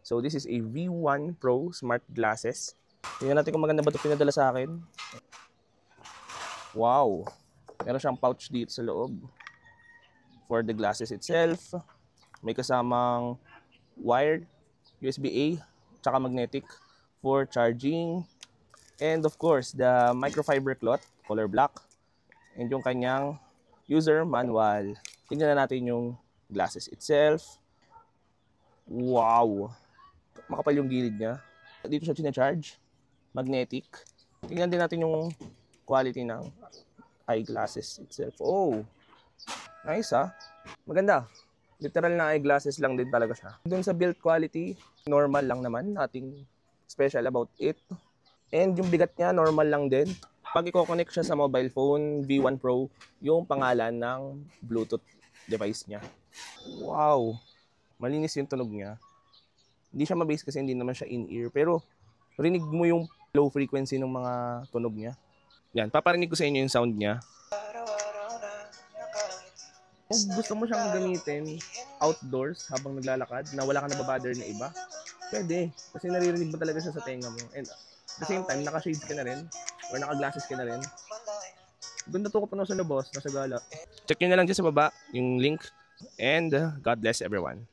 So this is a V1 Pro Smart Glasses. Tingnan natin kung maganda ba ito pinadala sa akin. Wow! Meron siyang pouch dito sa loob. For the glasses itself, may kasamang wired, USB-A, tsaka magnetic for charging. And of course, the microfiber cloth, color black. And yung kanyang user manual. Tingnan na natin yung glasses itself. Wow! Makapal yung gilid niya. Dito siya sinacharge. Magnetic. Tingnan din natin yung quality ng eyeglasses itself. Oh! Nice ha? Maganda. Literal na eyeglasses lang din talaga siya. Doon sa build quality, normal lang naman. Nothing special about it. And yung bigat niya, normal lang din. Pag i-connect siya sa mobile phone, V1 Pro, yung pangalan ng Bluetooth device niya. Wow! Malinis yung tunog niya. Hindi siya ma-bass kasi hindi naman siya in-ear. Pero rinig mo yung low frequency ng mga tunog niya. Yan, paparinig ko sa inyo yung sound niya. Kung gusto mo siyang gamitin outdoors habang naglalakad na wala ka nababother na iba, pwede. Kasi naririnig mo talaga siya sa tenga mo. And at the same time, naka-shades ka na rin or naka-glasses ka na rin. Ganda to ko pa na sa labas, nasa gala. Check nyo na lang dyan sa baba yung link. And God bless everyone.